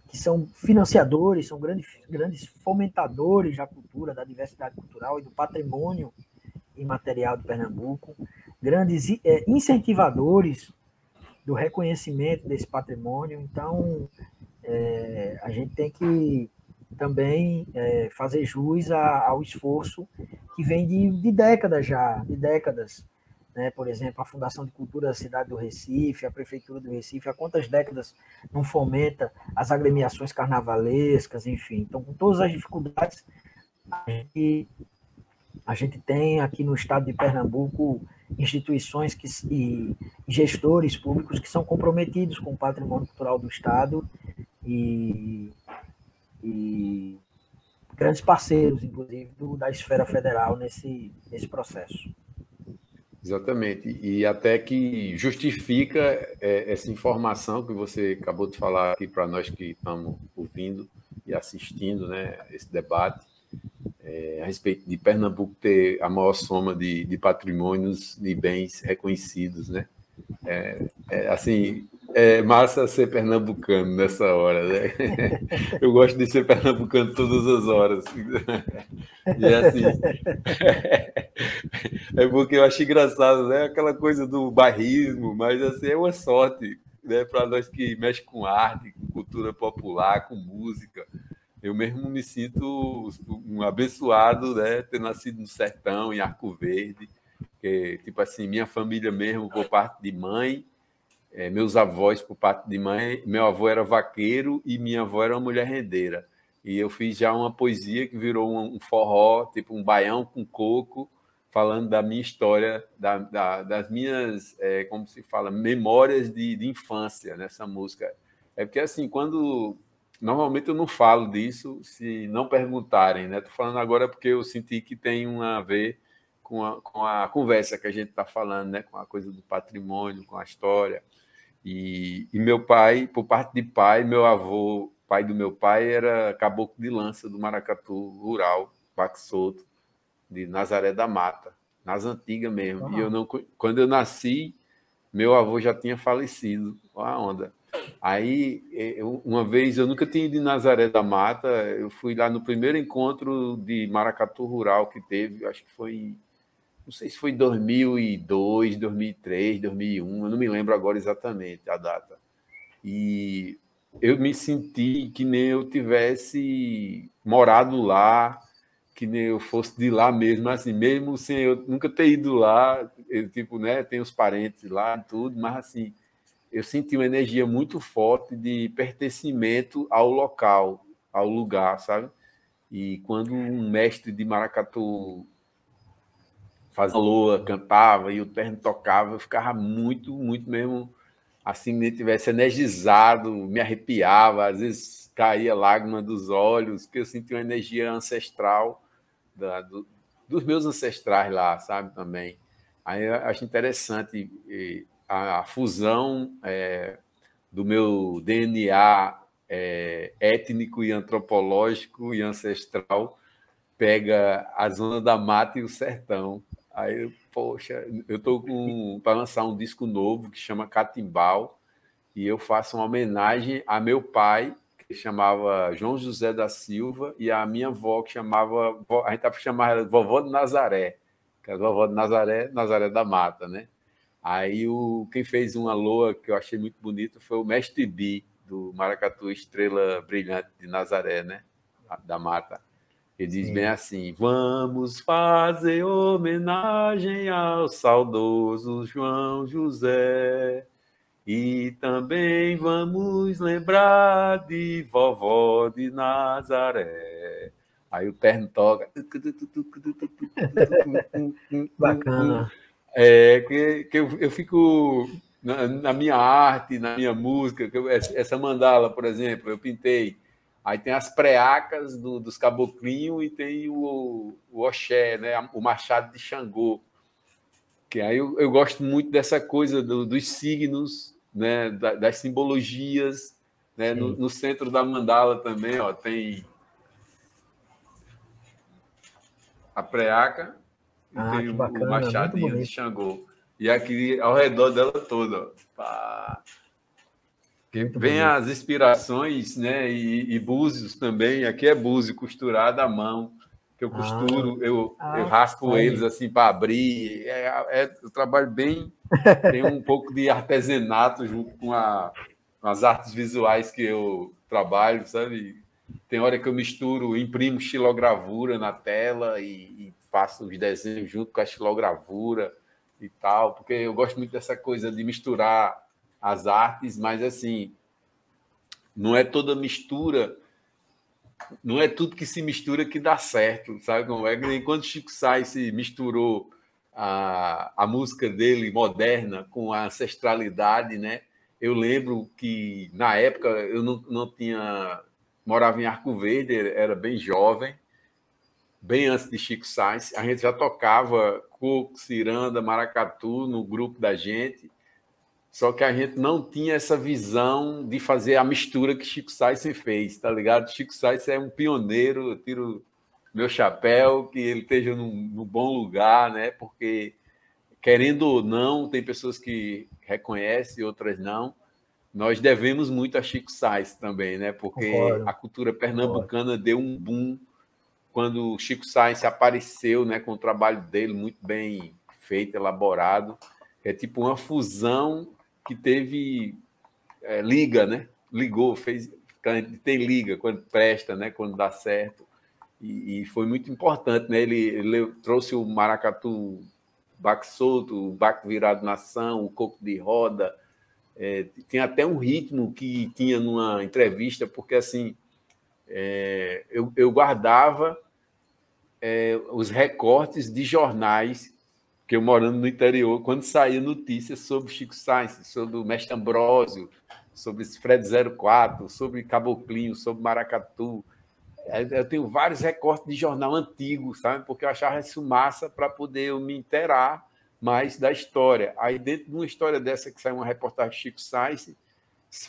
que são financiadores, são grandes fomentadores da cultura, da diversidade cultural e do patrimônio imaterial de Pernambuco, grandes incentivadores do reconhecimento desse patrimônio. Então, a gente tem que também fazer jus ao esforço que vem de décadas já, né? Por exemplo, a Fundação de Cultura da cidade do Recife, a Prefeitura do Recife, há quantas décadas não fomenta as agremiações carnavalescas, enfim. Então, com todas as dificuldades, a gente tem aqui no estado de Pernambuco instituições e gestores públicos que são comprometidos com o patrimônio cultural do estado e grandes parceiros, inclusive, da esfera federal nesse processo. Exatamente. E até que justifica essa informação que você acabou de falar aqui para nós que estamos ouvindo e assistindo, né, esse debate, a respeito de Pernambuco ter a maior soma de patrimônios e bens reconhecidos, né? Assim, é massa ser pernambucano nessa hora, né? Eu gosto de ser pernambucano todas as horas. E assim, é porque eu acho engraçado, né? Aquela coisa do bairrismo, mas assim, é uma sorte, né? Para nós que mexem com arte, com cultura popular, com música. Eu mesmo me sinto um abençoado, né? Ter nascido no sertão, em Arco Verde, que, tipo assim, minha família mesmo, por parte de mãe, meus avós, por parte de mãe, meu avô era vaqueiro e minha avó era uma mulher rendeira. E eu fiz já uma poesia que virou um forró, tipo um baião com coco, falando da minha história, das minhas, como se fala, memórias de infância nessa música. É porque, assim, quando... Normalmente eu não falo disso se não perguntarem, né? Estou falando agora porque eu senti que tem a ver com a conversa que a gente está falando, né? Com a coisa do patrimônio, com a história. E meu pai, por parte de pai, meu avô, pai do meu pai, era caboclo de lança do Maracatu Rural, Paco Souto, de Nazaré da Mata, nas antigas mesmo. Uhum. E eu não, quando eu nasci, meu avô já tinha falecido. Olha a onda. Aí, uma vez, eu nunca tinha ido em Nazaré da Mata, eu fui lá no primeiro encontro de Maracatu Rural que teve, acho que foi, não sei se foi 2002, 2003, 2001, eu não me lembro agora exatamente a data. E eu me senti que nem eu tivesse morado lá, que nem eu fosse de lá mesmo, assim, mesmo sem eu nunca ter ido lá, eu, tipo, né, tenho os parentes lá e tudo, mas assim, eu senti uma energia muito forte de pertencimento ao local, ao lugar, sabe? E quando um mestre de maracatu fazia loa, cantava e o terno tocava, eu ficava muito, muito mesmo assim, me tivesse energizado, me arrepiava, às vezes caía lágrima dos olhos, porque eu sentia uma energia ancestral dos meus ancestrais lá, sabe, também. Aí eu acho interessante a fusão do meu DNA étnico e antropológico e ancestral pega a zona da mata e o sertão. Aí, poxa, eu estou para lançar um disco novo que chama Catimbau, e eu faço uma homenagem a meu pai, que chamava João José da Silva, e a minha avó, que chamava, a gente chamava ela de vovó de Nazaré, que era vovó de Nazaré, Nazaré da Mata, né? Aí quem fez uma loa que eu achei muito bonita foi o Mestre Bi, do Maracatu Estrela Brilhante de Nazaré, né? Da Mata. Ele diz bem assim: vamos fazer homenagem ao saudoso João José e também vamos lembrar de vovó de Nazaré. Aí o terno toca. Bacana. Que eu fico na minha arte, na minha música. Essa mandala, por exemplo, eu pintei. Aí tem as preacas dos caboclinhos e tem o oxé, né? O machado de Xangô. Que aí eu gosto muito dessa coisa dos signos, né? Das simbologias. Né? No centro da mandala também ó, tem a preaca e tem Que o bacana, muito machadinho de bonito. Xangô. E aqui ao redor dela toda. Ó, pá. Muito Vem bonito. as inspirações, né? E búzios também. Aqui é búzio costurado à mão, que eu costuro, eu raspo eles assim para abrir. É um trabalho bem. Tem um pouco de artesanato junto com as artes visuais que eu trabalho, sabe? Tem hora que eu misturo, imprimo xilogravura na tela e faço os desenhos junto com a xilogravura e tal, porque eu gosto muito dessa coisa de misturar as artes, mas assim, não é toda mistura, não é tudo que se mistura que dá certo, sabe como é? Enquanto Chico Sainz se misturou a música dele moderna com a ancestralidade, né? Eu lembro que na época eu não tinha morava em Arco Verde, era bem jovem, bem antes de Chico Sainz, a gente já tocava coco, ciranda, maracatu no grupo da gente. Só que a gente não tinha essa visão de fazer a mistura que Chico Sainz fez, tá ligado? Chico Sainz é um pioneiro, eu tiro meu chapéu, que ele esteja no bom lugar, né? Porque, querendo ou não, tem pessoas que reconhecem, outras não. Nós devemos muito a Chico Sainz também, né? Porque a cultura pernambucana deu um boom quando o Chico Sainz apareceu, né? Com o trabalho dele muito bem feito, elaborado. É tipo uma fusão que teve liga, né? Ligou, fez, tem liga quando presta, né? Quando dá certo. E foi muito importante, né? Ele trouxe o maracatu baque solto, o baque virado na ação, o coco de roda. Tem até um ritmo que tinha numa entrevista, porque assim eu guardava os recortes de jornais que eu morando no interior, quando saía notícias sobre Chico Sainz, sobre o Mestre Ambrósio, sobre Fred 04, sobre Caboclinho, sobre Maracatu. Eu tenho vários recortes de jornal antigo, sabe? Porque eu achava isso massa para poder eu me inteirar mais da história. Aí, dentro de uma história dessa que saiu uma reportagem de Chico Sainz,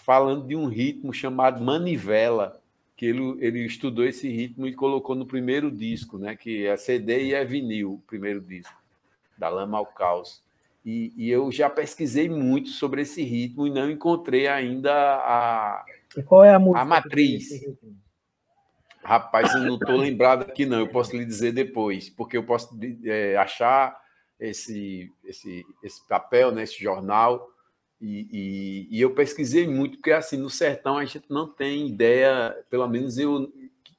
falando de um ritmo chamado manivela, que ele estudou esse ritmo e colocou no primeiro disco, né? Que é CD e é vinil, o primeiro disco da Lama ao Caos. E eu já pesquisei muito sobre esse ritmo e não encontrei ainda E qual é a música a matriz. Rapaz, eu não estou lembrado aqui, não. Eu posso lhe dizer depois, porque eu posso achar esse papel, né, esse jornal, e eu pesquisei muito, porque assim, no sertão a gente não tem ideia, pelo menos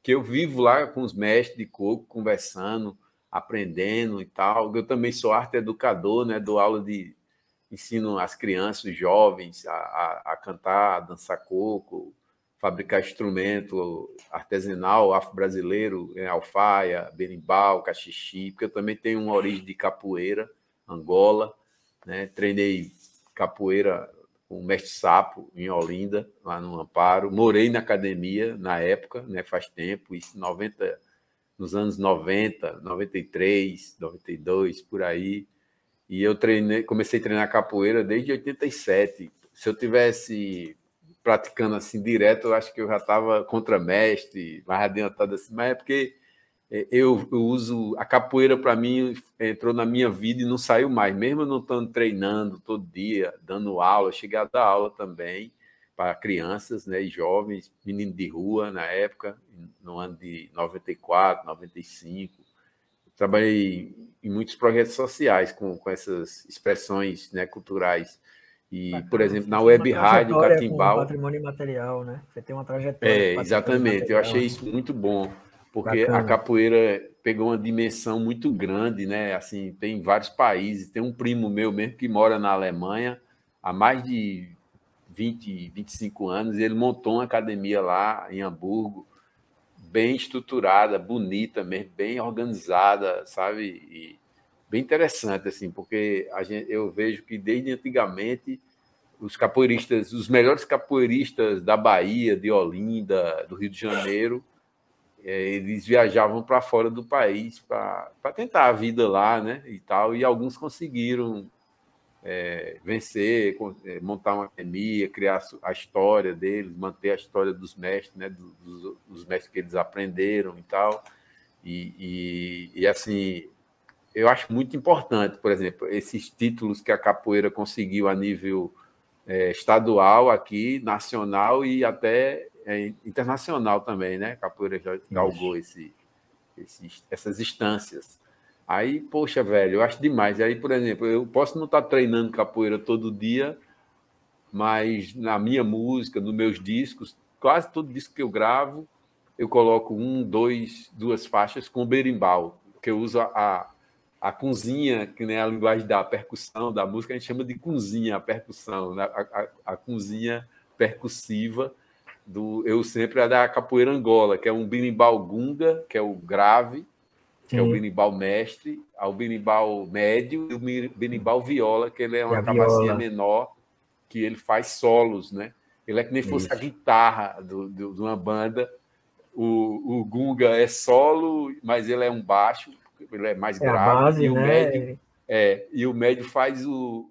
que eu vivo lá com os mestres de coco, conversando, aprendendo e tal. Eu também sou arte educador, né? Dou aula de ensino às crianças, os jovens, a cantar, a dançar coco, fabricar instrumento artesanal, afro-brasileiro, alfaia, berimbau, cachixi, porque eu também tenho uma origem de capoeira, Angola, né? Treinei capoeira com o mestre Sapo, em Olinda, lá no Amparo. Morei na academia na época, né? Faz tempo, isso nos anos 90, 93, 92, por aí. E eu comecei a treinar capoeira desde 87. Se eu tivesse praticando assim direto, eu acho que eu já estava contramestre, mais adiantado assim, mas é porque eu uso a capoeira, para mim, entrou na minha vida e não saiu mais, mesmo eu não estando treinando todo dia, dando aula, cheguei a dar aula também para crianças, né, e jovens, meninos de rua na época, no ano de 94, 95. Trabalhei em muitos projetos sociais com essas expressões, né, culturais. E, por Bacana. exemplo, Você na tem uma Web Rádio trajetória com Catimbau. patrimônio imaterial, né? Você tem uma trajetória com patrimônio Exatamente. Eu imaterial, achei né? isso muito bom, porque a Bacana. capoeira pegou uma dimensão muito grande, né? Assim, tem vários países. Tem um primo meu mesmo que mora na Alemanha há mais de 25 anos, e ele montou uma academia lá em Hamburgo, bem estruturada, bonita mesmo, bem organizada, sabe? E bem interessante, assim, porque eu vejo que desde antigamente os capoeiristas, os melhores capoeiristas da Bahia, de Olinda, do Rio de Janeiro, eles viajavam para fora do país para tentar a vida lá, né? E tal, e alguns conseguiram vencer, montar uma academia, criar a história deles, manter a história dos mestres, né? Dos mestres que eles aprenderam e tal. E assim, eu acho muito importante, por exemplo, esses títulos que a capoeira conseguiu a nível estadual aqui, nacional e até internacional também, né? A capoeira já galgou essas instâncias. Aí, poxa, velho, eu acho demais. Aí, por exemplo, eu posso não estar treinando capoeira todo dia, mas na minha música, nos meus discos, quase todo disco que eu gravo, eu coloco duas faixas com berimbau, que eu uso a cunzinha, que nem a linguagem da percussão, da música, a gente chama de cunzinha, a percussão, né? A cunzinha percussiva eu sempre é da capoeira Angola, que é um berimbau gunga, que é o grave, que é o Sim. berimbau mestre, ao berimbau médio e o berimbau viola, que ele é E uma a cabacinha viola. menor, que ele faz solos, né? Ele é que nem fosse a Isso. guitarra de uma banda. O gunga é solo, mas ele é um baixo, ele é mais É a grave, base, né? e o médio faz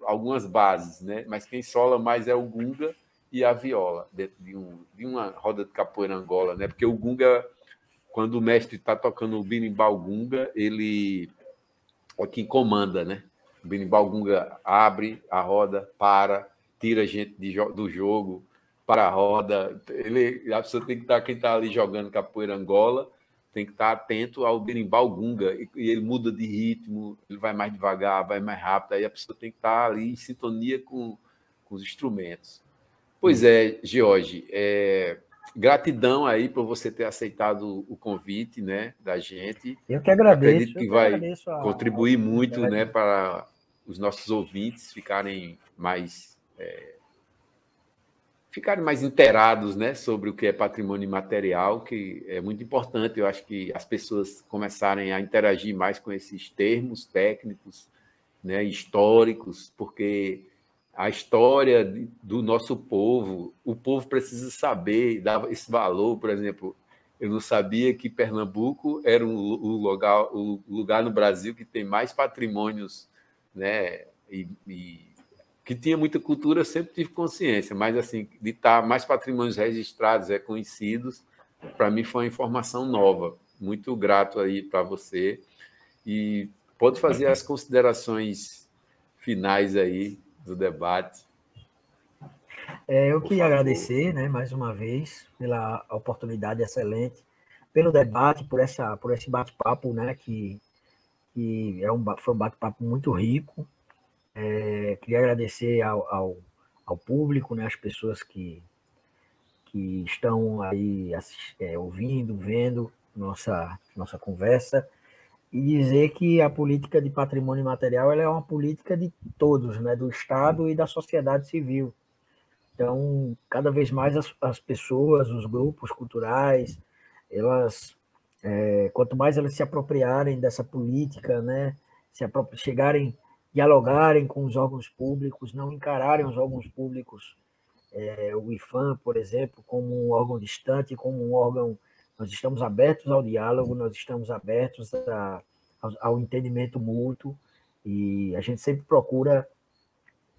algumas bases, né? Mas quem sola mais é o gunga e a viola, dentro de uma roda de capoeira Angola, né? Porque o gunga, quando o mestre está tocando o berimbau gunga, ele é quem comanda, né? O berimbau gunga abre a roda, tira a gente do jogo, para a roda. A pessoa tem que estar, quem está ali jogando capoeira Angola, tem que estar atento ao berimbau gunga, e ele muda de ritmo, ele vai mais devagar, vai mais rápido, aí a pessoa tem que estar ali em sintonia com os instrumentos. Pois Isso. é, George, gratidão aí por você ter aceitado o convite, né, da gente. Acredito Eu que que vai agradeço a contribuir muito, né, oportunidade. para os nossos ouvintes ficarem mais inteirados, né, sobre o que é patrimônio imaterial, que é muito importante. Eu acho que as pessoas começarem a interagir mais com esses termos técnicos, né, históricos, porque a história do nosso povo, o povo precisa saber, dar esse valor. Por exemplo, eu não sabia que Pernambuco era o lugar no Brasil que tem mais patrimônios, né, e que tinha muita cultura, eu sempre tive consciência, mas assim, de estar mais patrimônios registrados, reconhecidos, para mim foi uma informação nova. Muito grato aí para você. E pode fazer as considerações finais aí do debate, Eu por queria favor. agradecer, né, mais uma vez, pela oportunidade excelente, pelo debate, por esse bate-papo, né, que foi um bate-papo muito rico. Queria agradecer ao público, né, às pessoas que estão aí ouvindo, vendo nossa conversa, e dizer que a política de patrimônio material ela é uma política de todos, né, do Estado e da sociedade civil. Então, cada vez mais as pessoas, os grupos culturais, elas, quanto mais elas se apropriarem dessa política, né, chegarem, dialogarem com os órgãos públicos, não encararem os órgãos públicos, o IPHAN, por exemplo, como um órgão distante, como um órgão. Nós estamos abertos ao diálogo, nós estamos abertos ao entendimento mútuo, e a gente sempre procura,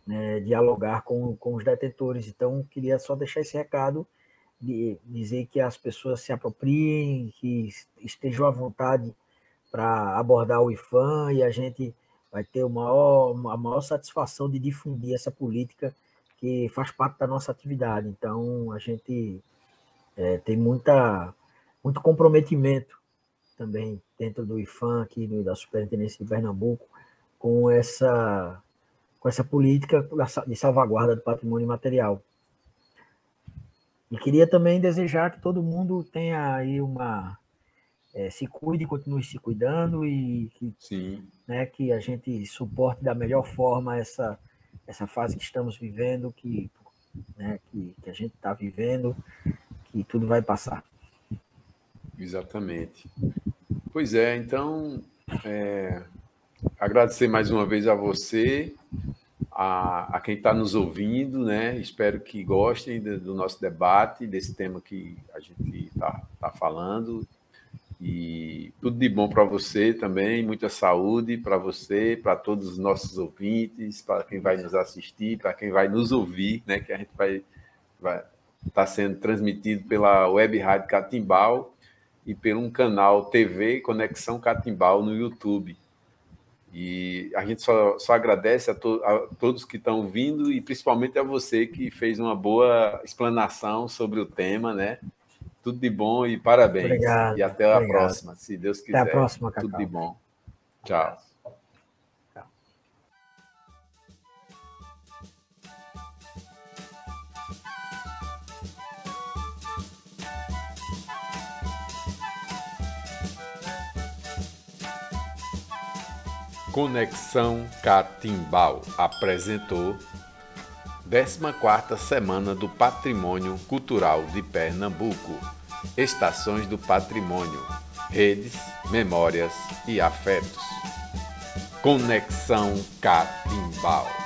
né, dialogar com os detentores. Então, queria só deixar esse recado, de dizer que as pessoas se apropriem, que estejam à vontade para abordar o IPHAN, e a gente vai ter a maior satisfação de difundir essa política que faz parte da nossa atividade. Então, a gente tem muito comprometimento também dentro do IPHAN, aqui da Superintendência de Pernambuco, com essa política de salvaguarda do patrimônio material. E queria também desejar que todo mundo tenha aí se cuide, continue se cuidando, e que, Sim. Né, que a gente suporte da melhor forma essa fase que estamos vivendo, né, que a gente está vivendo, que tudo vai passar. Exatamente. Pois é, então, agradecer mais uma vez a você, a quem está nos ouvindo, né? Espero que gostem do nosso debate, desse tema que a gente está falando. E tudo de bom para você também, muita saúde para você, para todos os nossos ouvintes, para quem vai nos assistir, para quem vai nos ouvir, né? Que a gente vai estar sendo transmitido pela Web Rádio Catimbau e por um canal TV Conexão Catimbau no YouTube. E a gente só agradece a todos que estão ouvindo, e principalmente a você que fez uma boa explanação sobre o tema, né? Tudo de bom e parabéns. Obrigado, e até a próxima, se Deus quiser. Até a próxima, Cacau. Tudo de bom. Tchau. Conexão Catimbau apresentou 14ª Semana do Patrimônio Cultural de Pernambuco. Estações do Patrimônio, redes, memórias e afetos. Conexão Catimbau.